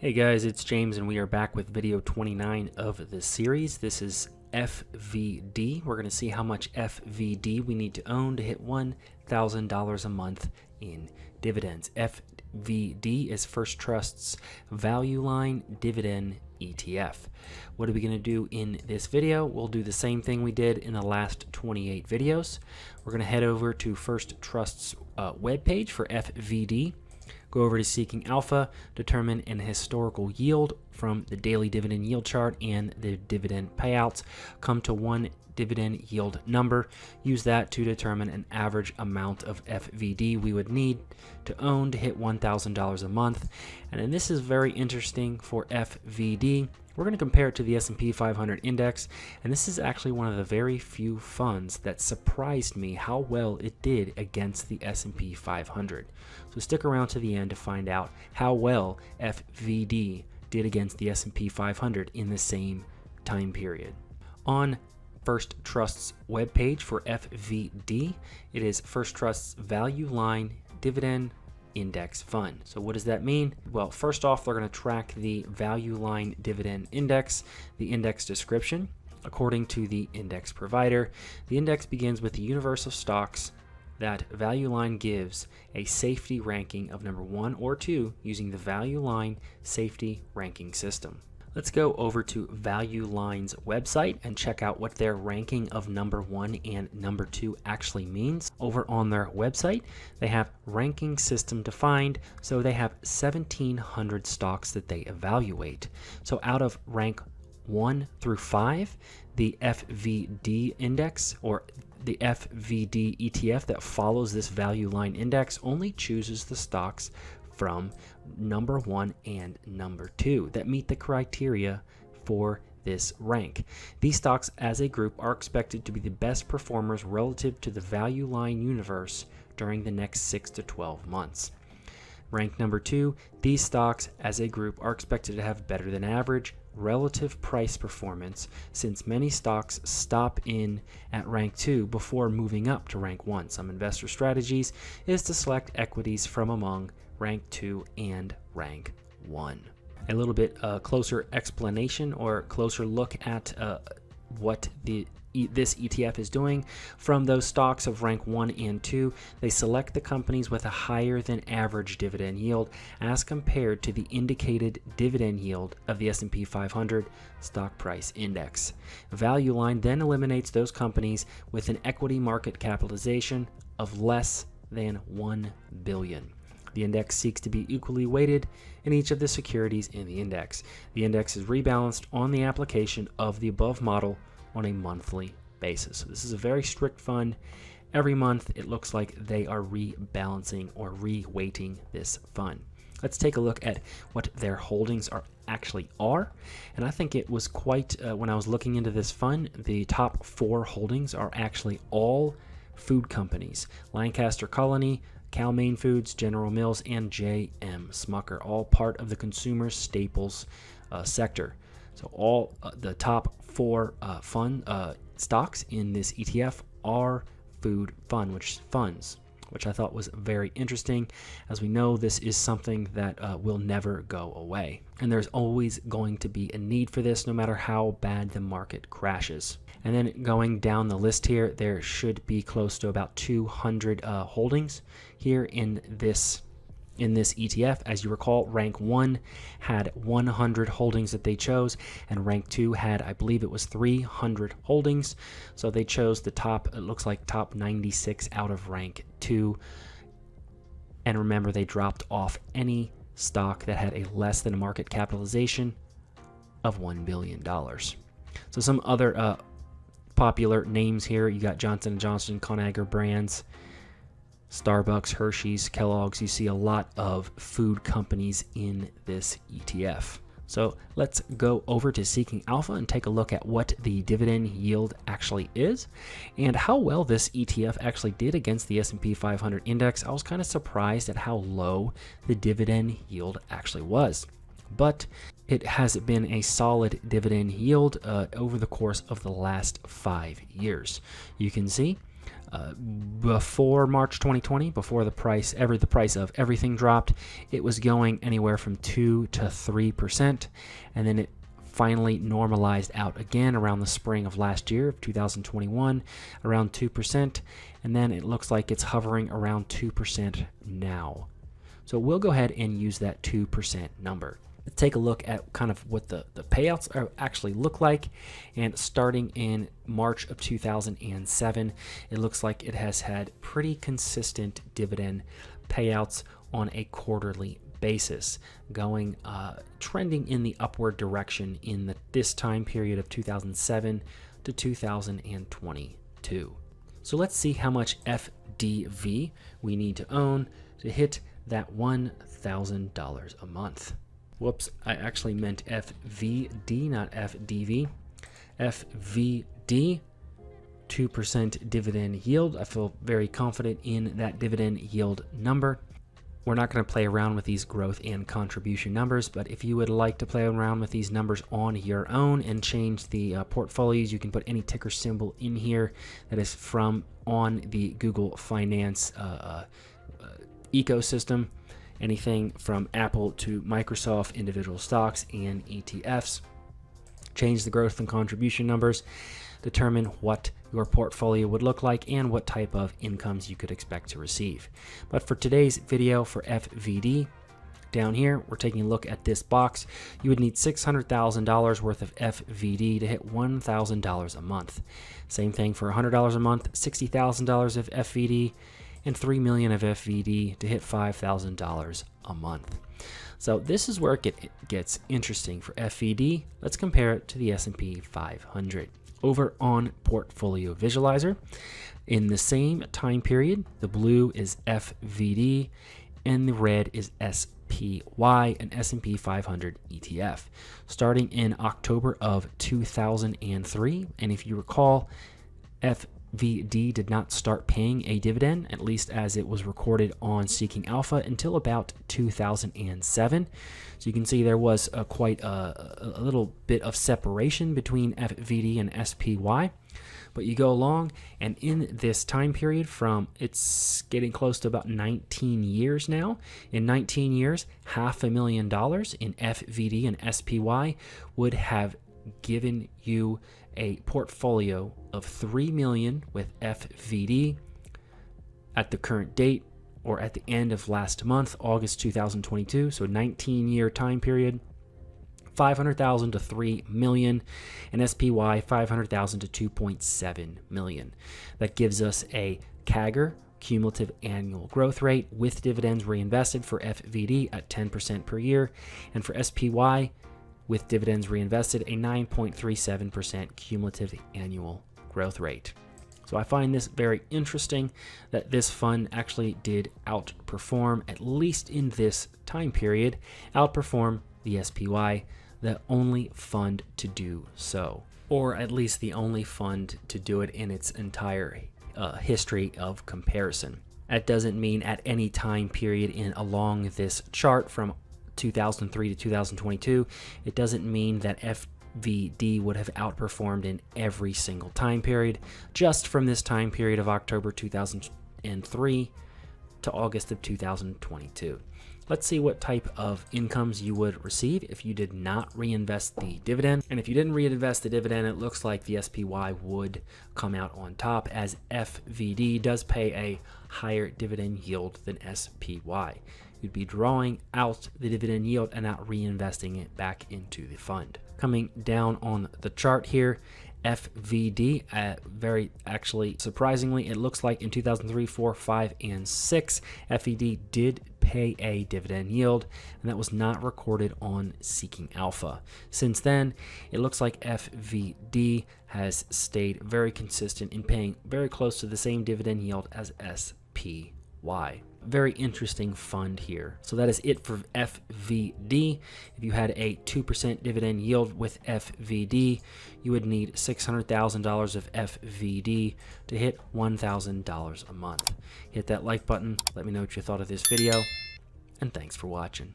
Hey guys, it's James and we are back with video 29 of this series. This is FVD. We're going to see how much FVD we need to own to hit $1,000 a month in dividends. FVD is First Trust's Value Line Dividend ETF. What are we going to do in this video? We'll do the same thing we did in the last 28 videos. We're going to head over to First Trust's webpage for FVD. Go over to Seeking Alpha, determine an historical yield from the daily dividend yield chart and the dividend payouts. Come to one dividend yield number. Use that to determine an average amount of FVD we would need to own to hit $1,000 a month. And then this is very interesting for FVD. We're going to compare it to the S&P 500 index, and this is actually one of the very few funds that surprised me how well it did against the S&P 500. So stick around to the end to find out how well FVD did against the S&P 500 in the same time period. On First Trust's webpage for FVD, it is First Trust's Value Line Dividend Index Fund. So what does that mean? Well, first off, they're going to track the Value Line Dividend Index, the index description, according to the index provider. The index begins with the universe of stocks that Value Line gives a safety ranking of number 1 or 2 using the Value Line safety ranking system. Let's go over to Value Line's website and check out what their ranking of number 1 and number 2 actually means. Over on their website, they have ranking system defined, so they have 1,700 stocks that they evaluate. So out of rank 1 through 5, the FVD index, or the FVD ETF that follows this Value Line index, only chooses the stocks from number 1 and number 2 that meet the criteria for this rank. These stocks as a group are expected to be the best performers relative to the Value Line universe during the next 6 to 12 months. Rank number 2, these stocks as a group are expected to have better than average relative price performance, since many stocks stop in at rank 2 before moving up to rank 1. Some investor strategies is to select equities from among rank 2 and rank 1. A little bit closer explanation or closer look at what this ETF is doing. From those stocks of rank 1 and 2, they select the companies with a higher than average dividend yield as compared to the indicated dividend yield of the S&P 500 stock price index. Value Line then eliminates those companies with an equity market capitalization of less than $1 billion. The index seeks to be equally weighted in each of the securities in the index. The index is rebalanced on the application of the above model on a monthly basis. So this is a very strict fund. Every month it looks like they are rebalancing or reweighting this fund. Let's take a look at what their holdings actually are. And I think it was quite, when I was looking into this fund, the top 4 holdings are actually all food companies. Lancaster Colony, Cal-Maine Foods, General Mills, and J.M. Smucker, all part of the consumer staples sector. So all the top 4 stocks in this ETF are food funds, which I thought was very interesting. As we know, this is something that will never go away. And there's always going to be a need for this no matter how bad the market crashes. And then going down the list here, there should be close to about 200 holdings here in this ETF. As you recall, rank 1 had 100 holdings that they chose, and rank 2 had, I believe it was 300 holdings. So they chose the top, it looks like top 96 out of rank 2. And remember, they dropped off any stock that had a less than a market capitalization of $1 billion. So some other popular names here, you got Johnson & Johnson, Conagra Brands, Starbucks, Hershey's, Kellogg's. You see a lot of food companies in this ETF. So let's go over to Seeking Alpha and take a look at what the dividend yield actually is and how well this ETF actually did against the S&P 500 index. I was kind of surprised at how low the dividend yield actually was, but it has been a solid dividend yield over the course of the last 5 years. You can see Before March 2020, before the price of everything dropped, it was going anywhere from 2 to 3%, and then it finally normalized out again around the spring of last year of 2021, around 2%, and then it looks like it's hovering around 2% now. So we'll go ahead and use that 2% number. Let's take a look at kind of what the payouts actually look like. And starting in March of 2007, it looks like it has had pretty consistent dividend payouts on a quarterly basis, going trending in the upward direction in this time period of 2007 to 2022. So let's see how much FDV we need to own to hit that $1,000 a month. Whoops, I actually meant FVD, not FDV. FVD, 2% dividend yield. I feel very confident in that dividend yield number. We're not going to play around with these growth and contribution numbers, but if you would like to play around with these numbers on your own and change the portfolios, you can put any ticker symbol in here that is from on the Google Finance ecosystem. Anything from Apple to Microsoft, individual stocks, and ETFs. Change the growth and contribution numbers. Determine what your portfolio would look like and what type of incomes you could expect to receive. But for today's video for FVD, down here, we're taking a look at this box. You would need $600,000 worth of FVD to hit $1,000 a month. Same thing for $100 a month, $60,000 of FVD, and $3 million of FVD to hit $5,000 a month. So this is where it gets interesting for FVD. Let's compare it to the S&P 500. Over on Portfolio Visualizer, in the same time period, the blue is FVD and the red is SPY, an S&P 500 ETF. Starting in October of 2003, and if you recall, FVD did not start paying a dividend, at least as it was recorded on Seeking Alpha, until about 2007. So you can see there was quite a little bit of separation between FVD and SPY. But you go along, and in this time period it's getting close to about 19 years now. In 19 years, $500,000 in FVD and SPY would have given you a portfolio of $3 million with FVD at the current date, or at the end of last month, August 2022. So 19-year time period, $500,000 to $3 million, and SPY $500,000 to $2.7 million. That gives us a CAGR, cumulative annual growth rate, with dividends reinvested for FVD at 10% per year, and for SPY with dividends reinvested a 9.37% cumulative annual growth rate. So I find this very interesting that this fund actually did outperform, at least in this time period, outperform the SPY, the only fund to do so, or at least the only fund to do it in its entire history of comparison. That doesn't mean at any time period along this chart from 2003 to 2022, it doesn't mean that FVD would have outperformed in every single time period. Just from this time period of October 2003 to August of 2022. Let's see what type of incomes you would receive if you did not reinvest the dividend. And if you didn't reinvest the dividend, it looks like the SPY would come out on top, as FVD does pay a higher dividend yield than SPY. You'd be drawing out the dividend yield and not reinvesting it back into the fund. Coming down on the chart here, FVD, very actually surprisingly, it looks like in 2003, 4, 5, and 6, FVD did pay a dividend yield, and that was not recorded on Seeking Alpha. Since then, it looks like FVD has stayed very consistent in paying very close to the same dividend yield as SPY. Very interesting fund here. So that is it for FVD. If you had a 2% dividend yield with FVD, you would need $600,000 of FVD to hit $1,000 a month. Hit that like button. Let me know what you thought of this video, and thanks for watching.